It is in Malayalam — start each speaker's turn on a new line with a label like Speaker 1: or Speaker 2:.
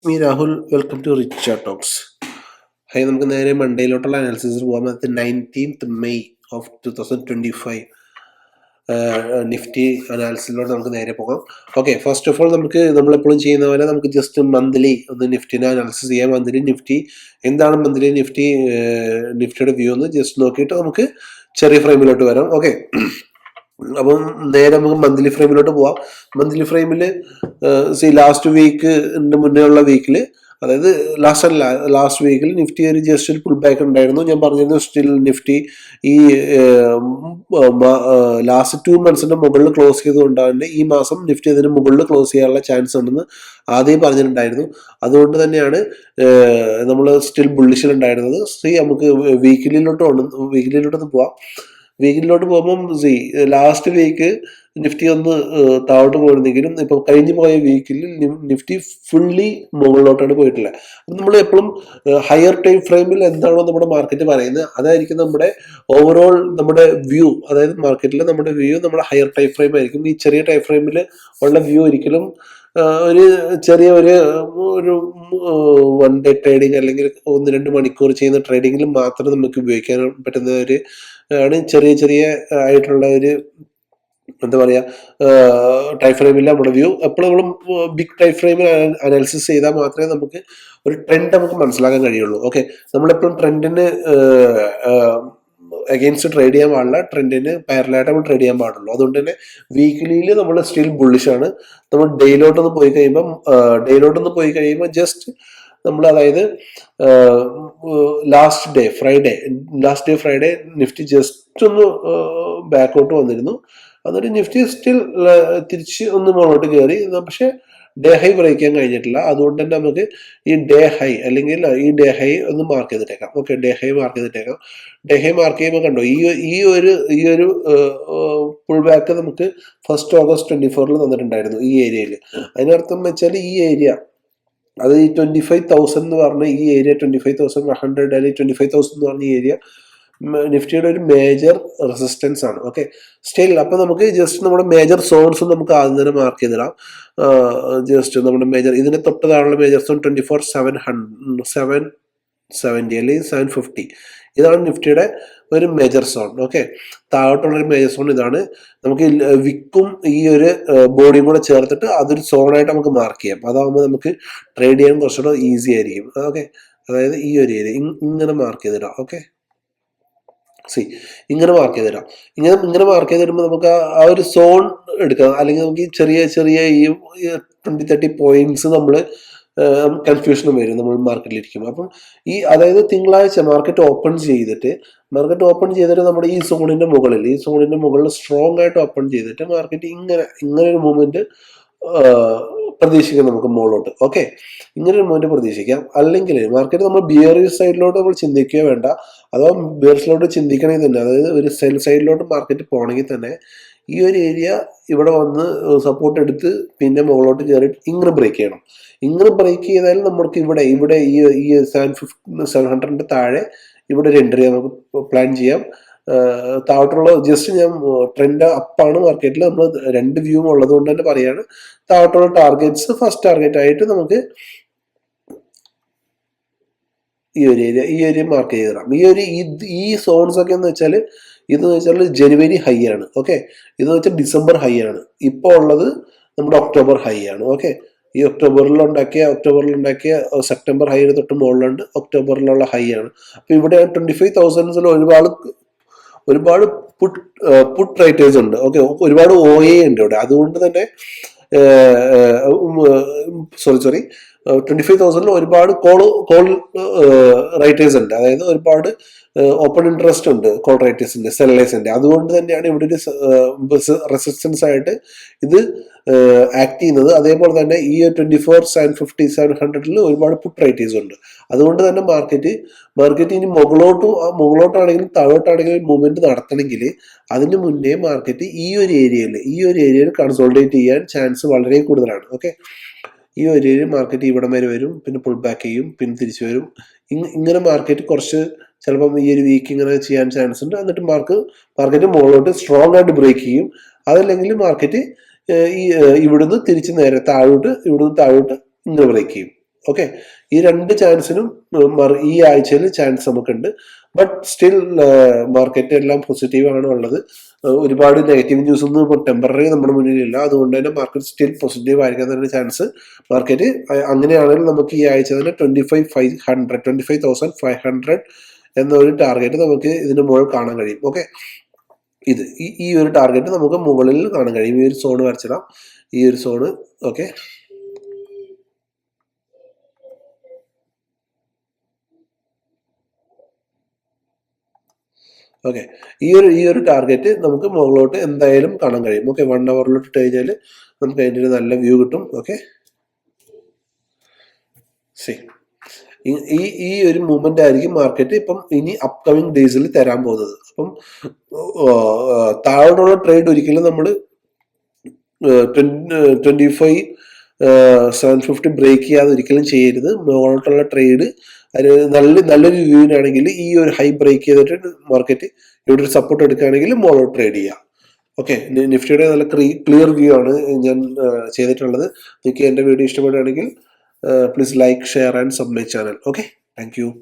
Speaker 1: Me Rahul, welcome to rich chat talks. Hi, നമുക്ക് നേരെ മൺഡേയിലോട്ടുള്ള അനാലിസിസ് പോകാം. 19th May of 2025 നിഫ്റ്റി അനാലിസിസിലോട്ട് നമുക്ക് നേരെ പോകാം. ഓക്കെ, ഫസ്റ്റ് ഓഫ് ഓൾ നമ്മളെപ്പോഴും ചെയ്യുന്ന പോലെ നമുക്ക് ജസ്റ്റ് മന്ത്ലി ഒന്ന് നിഫ്റ്റിനെ അനാലിസിസ് ചെയ്യാം. മന്ത്ലി നിഫ്റ്റി എന്താണ്, മന്ത്ലി നിഫ്റ്റിയുടെ വ്യൂ ഒന്ന് ജസ്റ്റ് നോക്കിയിട്ട് നമുക്ക് ചെറിയ ഫ്രെയിമിലോട്ട് വരാം. ഓക്കെ, അപ്പം നേരെ നമുക്ക് മന്ത്ലി ഫ്രെയിമിലോട്ട് പോവാം. മന്ത്ലി ഫ്രെയിമിൽ ലാസ്റ്റ് വീക്കിന്റെ മുന്നേ ഉള്ള വീക്കിൽ, അതായത് ലാസ്റ്റ് വീക്കിൽ നിഫ്റ്റി ഒരു ജസ്റ്റ് ഒരു പുൾ ബാക്ക് ഉണ്ടായിരുന്നു. ഞാൻ പറഞ്ഞിരുന്നു സ്റ്റിൽ നിഫ്റ്റി ഈ ലാസ്റ്റ് 2 months മുകളിൽ ക്ലോസ് ചെയ്തുകൊണ്ടാണ് ഈ മാസം നിഫ്റ്റി അതിന് മുകളിൽ ക്ലോസ് ചെയ്യാനുള്ള ചാൻസ് ഉണ്ടെന്ന് ആദ്യം പറഞ്ഞിട്ടുണ്ടായിരുന്നു. അതുകൊണ്ട് തന്നെയാണ് നമ്മൾ സ്റ്റിൽ ബുള്ളിഷിൽ ഉണ്ടായിരുന്നത്. നമുക്ക് വീക്കിലിലോട്ട് പോവാം. വീക്കിലോട്ട് പോകുമ്പം ലാസ്റ്റ് വീക്ക് നിഫ്റ്റി ഒന്ന് താഴോട്ട് പോയിരുന്നെങ്കിലും ഇപ്പൊ കഴിഞ്ഞു പോയ വീക്കിൽ നിഫ്റ്റി ഫുള്ളി മുകളിലോട്ടാണ് പോയിട്ടുള്ളത്. അപ്പം നമ്മൾ എപ്പോഴും ഹയർ ടൈം ഫ്രെയിമിൽ എന്താണോ നമ്മുടെ മാർക്കറ്റ് പറയുന്നത് അതായിരിക്കും നമ്മുടെ ഓവറോൾ നമ്മുടെ വ്യൂ. അതായത് മാർക്കറ്റിലെ നമ്മുടെ വ്യൂ നമ്മുടെ ഹയർ ടൈം ഫ്രെയിം ആയിരിക്കും. ഈ ചെറിയ ടൈം ഫ്രെയിമിൽ ഉള്ള വ്യൂ ഒരിക്കലും ഒരു ചെറിയ ഒരു 1 day ട്രേഡിങ് അല്ലെങ്കിൽ 1-2 മണിക്കൂർ ചെയ്യുന്ന ട്രേഡിങ്ങിൽ മാത്രം നമുക്ക് ഉപയോഗിക്കാൻ പറ്റുന്ന ഒരു ആണ് ചെറിയ ആയിട്ടുള്ള ഒരു എന്താ പറയാ ടൈം ഫ്രെയിമിൽ നമ്മുടെ വ്യൂ. എപ്പോഴും നമ്മളും ബിഗ് ടൈം ഫ്രെയിമിൽ അനാലിസിസ് ചെയ്താൽ മാത്രമേ നമുക്ക് ഒരു ട്രെൻഡ് നമുക്ക് മനസ്സിലാക്കാൻ കഴിയുള്ളൂ. ഓക്കെ, നമ്മളെപ്പോഴും ട്രെൻഡിന് അഗെയിൻസ്റ്റ് ട്രേഡ് ചെയ്യാൻ പാടില്ല, ട്രെൻഡിന് പാരലായിട്ട് നമ്മൾ ട്രേഡ് ചെയ്യാൻ പാടുള്ളൂ. അതുകൊണ്ട് തന്നെ വീക്കിലിയിൽ നമ്മൾ സ്റ്റിൽ ബുള്ളിഷ് ആണ്. നമ്മൾ ഡേയിലോട്ടൊന്ന് പോയി കഴിയുമ്പോൾ ജസ്റ്റ് നമ്മൾ, അതായത് last day Friday Nifty just ഒന്ന് ബാക്കോട്ട് വന്നിരുന്നു. എന്നിട്ട് നിഫ്റ്റി സ്റ്റിൽ തിരിച്ച് ഒന്ന് മുകളോട്ട് കയറി. പക്ഷെ ഡേ ഹൈ ബ്രേക്ക് ചെയ്യാൻ കഴിഞ്ഞിട്ടില്ല. അതുകൊണ്ട് തന്നെ നമുക്ക് ഈ ഡേ ഹൈ ഒന്ന് മാർക്ക് ചെയ്തിട്ടേക്കാം. ഓക്കെ, ഡേ ഹൈ മാർക്ക് ചെയ്യുമ്പോൾ കണ്ടോ ഈ ഒരു പുൾ ബാക്ക് നമുക്ക് 1st August 2024 തന്നിട്ടുണ്ടായിരുന്നു ഈ ഏരിയയിൽ. അതിനർത്ഥം വെച്ചാൽ ഈ ഏരിയ, അത് ഈ 25,000 എന്ന് പറഞ്ഞ ഈ ഏരിയ, 25,100 അല്ലെങ്കിൽ 25,000 എന്ന് പറഞ്ഞ ഈ ഏരിയ നിഫ്റ്റിയുടെ ഒരു മേജർ റെസിസ്റ്റൻസ് ആണ്. ഓക്കെ, സ്റ്റിൽ അപ്പൊ നമുക്ക് ജസ്റ്റ് നമ്മുടെ മേജർ സോൺസ് നമുക്ക് ആദ്യം തന്നെ മാർക്ക് ചെയ്തിടാം. ജസ്റ്റ് നമ്മുടെ ഇതിനെ തൊട്ട് താഴെയുള്ള മേജർ സോൺ 24,770 അല്ലെങ്കിൽ 750. ഇതാണ് നിഫ്റ്റിയുടെ ഒരു മേജർ സോൺ. ഓക്കെ, താഴോട്ടുള്ള ഒരു മേജർ സോൺ ഇതാണ്. നമുക്ക് വിക്കും ഈ ഒരു ബോഡിയും കൂടെ ചേർത്തിട്ട് അതൊരു സോണായിട്ട് നമുക്ക് മാർക്ക് ചെയ്യാം. അതാകുമ്പോൾ നമുക്ക് ട്രേഡ് ചെയ്യാൻ കുറച്ചുകൂടെ ഈസി ആയിരിക്കും. ഓക്കെ, അതായത് ഈ ഒരു ഏരിയ ഇങ്ങനെ മാർക്ക് ചെയ്തിടാം. ഓക്കെ, ഇങ്ങനെ മാർക്ക് ചെയ്തിടുമ്പോൾ നമുക്ക് ആ ഒരു സോൺ എടുക്കാം. അല്ലെങ്കിൽ നമുക്ക് ഈ ചെറിയ ഈ 20-30 പോയിന്റ്സ് നമ്മൾ കൺഫ്യൂഷനും വരും നമ്മൾ മാർക്കറ്റിലിരിക്കും. അപ്പം അതായത് തിങ്കളാഴ്ച മാർക്കറ്റ് ഓപ്പൺ ചെയ്തിട്ട് നമ്മുടെ ഈ സോണിന്റെ മുകളിൽ സ്ട്രോങ് ആയിട്ട് ഓപ്പൺ ചെയ്തിട്ട് മാർക്കറ്റ് ഇങ്ങനെ ഒരു മൂവ്മെന്റ് പ്രതീക്ഷിക്കാം നമുക്ക് മുകളിലോട്ട്. ഓക്കെ, ഇങ്ങനെ ഒരു മൂവ്മെന്റ് പ്രതീക്ഷിക്കാം. അല്ലെങ്കിൽ മാർക്കറ്റ് നമ്മൾ ബിയറിഷ് സൈഡിലോട്ട് നമ്മൾ ചിന്തിക്കുകയോ വേണ്ട, അഥവാ ബിയറിഷിലോട്ട് ചിന്തിക്കണമെങ്കിൽ തന്നെ, അതായത് ഒരു സെൽ സൈഡിലോട്ട് മാർക്കറ്റ് പോകണമെങ്കിൽ തന്നെ ഈ ഒരു ഏരിയ ഇവിടെ വന്ന് സപ്പോർട്ട് എടുത്ത് പിന്നെ മുകളിലോട്ട് കയറിയിട്ട് ഇങ്ങനെ ബ്രേക്ക് ചെയ്യണം. ഇങ്ങനെ ബ്രേക്ക് ചെയ്താൽ നമുക്ക് ഇവിടെ ഈ 700 താഴെ ഇവിടെ ഒരു എൻട്രി നമുക്ക് പ്ലാൻ ചെയ്യാം. താഴോട്ടുള്ള ജസ്റ്റ് ഞാൻ ട്രെൻഡ് അപ്പാണ് മാർക്കറ്റിൽ, നമ്മൾ 2 വ്യൂ ഉള്ളത് കൊണ്ട് തന്നെ പറയാണ്. താഴോട്ടുള്ള ടാർഗറ്റ്സ്, ഫസ്റ്റ് ടാർഗറ്റ് ആയിട്ട് നമുക്ക് ഈ ഏരിയ മാർക്ക് ചെയ്തിടാം. ഈ സോൺസ് ഒക്കെ എന്ന് വെച്ചാൽ ജനുവരി ഹൈ ആണ്. ഓക്കെ, ഇതെന്ന് വെച്ചാൽ ഡിസംബർ ഹൈ ആണ്. ഇപ്പോൾ ഉള്ളത് നമ്മുടെ ഒക്ടോബർ ഹൈ ആണ്. ഓക്കെ, ഈ ഒക്ടോബറിൽ ഉണ്ടാക്കിയ സെപ്റ്റംബർ ഹൈയുടെ തൊട്ട് മുകളിലുണ്ട് ഒക്ടോബറിലുള്ള ഹൈ ആണ്. അപ്പൊ ഇവിടെ 25,000 ഒരുപാട് പുട്ട് റൈറ്റേഴ്സ് ഉണ്ട്. ഓക്കെ, ഒരുപാട് OA ഉണ്ട് ഇവിടെ. അതുകൊണ്ട് തന്നെ 25,000 ഒരുപാട് കോൾ റൈറ്റേഴ്സ് ഉണ്ട്. അതായത് ഒരുപാട് ഓപ്പൺ ഇൻട്രസ്റ്റ് ഉണ്ട് കോൾ റൈറ്റേഴ്സിന്റെ, സെല്ലേഴ്സിന്റെ. അതുകൊണ്ട് തന്നെയാണ് ഇവിടെ ഒരു റെസിസ്റ്റൻസ് ആയിട്ട് ഇത് ആക്ട് ചെയ്യുന്നത്. അതേപോലെ തന്നെ ഈ 24,750, 700 ഒരുപാട് പുട്ട് റൈറ്റേഴ്സ് ഉണ്ട്. അതുകൊണ്ട് തന്നെ മാർക്കറ്റ് ഇനി മുകളിലോട്ടാണെങ്കിലും താഴോട്ടാണെങ്കിലും മൂവ്മെന്റ് നടത്തണമെങ്കിൽ അതിന് മുന്നേ മാർക്കറ്റ് ഈ ഒരു ഏരിയയിൽ കൺസോൾട്ടേറ്റ് ചെയ്യാൻ ചാൻസ് വളരെ കൂടുതലാണ്. ഓക്കെ, ഈ ഒരു ഏരിയ മാർക്കറ്റ് ഇവിടം വരെ വരും, പിന്നെ പുൾ ബാക്ക് ചെയ്യും, പിന്നെ തിരിച്ചു വരും. ഇങ്ങനെ മാർക്കറ്റ് കുറച്ച് ചിലപ്പം ഈ ഒരു വീക്ക് ഇങ്ങനെ ചെയ്യാൻ ചാൻസ് ഉണ്ട്. എന്നിട്ട് മാർക്കറ്റ് മുകളിലോട്ട് സ്ട്രോങ് ആയിട്ട് ബ്രേക്ക് ചെയ്യും. അതല്ലെങ്കിൽ മാർക്കറ്റ് ഇവിടുന്ന് തിരിച്ച് നേരെ താഴോട്ട് ഇങ്ങനെ ബ്രേക്ക് ചെയ്യും. ഓക്കെ, ഈ രണ്ട് ചാൻസിനും ഈ ആഴ്ചയിൽ ചാൻസ് നമുക്കുണ്ട്. ബട്ട് സ്റ്റിൽ മാർക്കറ്റ് എല്ലാം പോസിറ്റീവ് ആണ് ഉള്ളത്. ഒരുപാട് നെഗറ്റീവ് ന്യൂസ് ഒന്നും ഇപ്പോൾ ടെമ്പററി നമ്മുടെ മുന്നിലില്ല. അതുകൊണ്ട് തന്നെ മാർക്കറ്റ് സ്റ്റിൽ പോസിറ്റീവ് ആയിരിക്കാൻ തന്നെ ചാൻസ്. മാർക്കറ്റ് അങ്ങനെയാണെങ്കിൽ നമുക്ക് ഈ ആഴ്ച തന്നെ 25,500 എന്നൊരു ടാർഗറ്റ് നമുക്ക് ഇതിന് മുകളിൽ കാണാൻ കഴിയും. ഓക്കെ, ഈ ഒരു ടാർഗറ്റ് നമുക്ക് മുകളിൽ കാണാൻ കഴിയും. ഈ ഒരു സോണ് വരച്ചിടാം, ഈ ഒരു സോണ്. ഓക്കെ, ഓക്കെ, ഈ ഒരു ടാർഗറ്റ് നമുക്ക് മുകളിലോട്ട് എന്തായാലും കാണാൻ കഴിയും. ഓക്കെ, 1 അവറിലോട്ട് ഇട്ട് കഴിഞ്ഞാൽ നമുക്ക് അതിൻ്റെ ഒരു നല്ല വ്യൂ കിട്ടും. ഓക്കെ, ഈ ഒരു മൂവ്മെന്റ് ആയിരിക്കും മാർക്കറ്റ് ഇപ്പം ഇനി അപ്കമിങ് ഡേയ്സിൽ തരാൻ പോകുന്നത്. അപ്പം താഴോട്ടുള്ള ട്രേഡ് ഒരിക്കലും നമ്മൾ 25,750 ബ്രേക്ക് ചെയ്യാതെ ഒരിക്കലും ചെയ്യരുത്. മുകളിലോട്ടുള്ള ട്രേഡ് അത് നല്ലൊരു വ്യൂവിനാണെങ്കിൽ ഈ ഒരു ഹൈ ബ്രേക്ക് ചെയ്തിട്ട് മാർക്കറ്റ് ഇവിടെ ഒരു സപ്പോർട്ട് എടുക്കുകയാണെങ്കിൽ മുകളിലോട്ട് ട്രേഡ് ചെയ്യാം. ഓക്കെ, നിഫ്റ്റിയുടെ നല്ല ക്ലിയർ വ്യൂ ആണ് ഞാൻ ചെയ്തിട്ടുള്ളത്. നിങ്ങൾക്ക് എൻ്റെ വീഡിയോ ഇഷ്ടപ്പെടുകയാണെങ്കിൽ please like, share and sub my channel. Okay, thank you.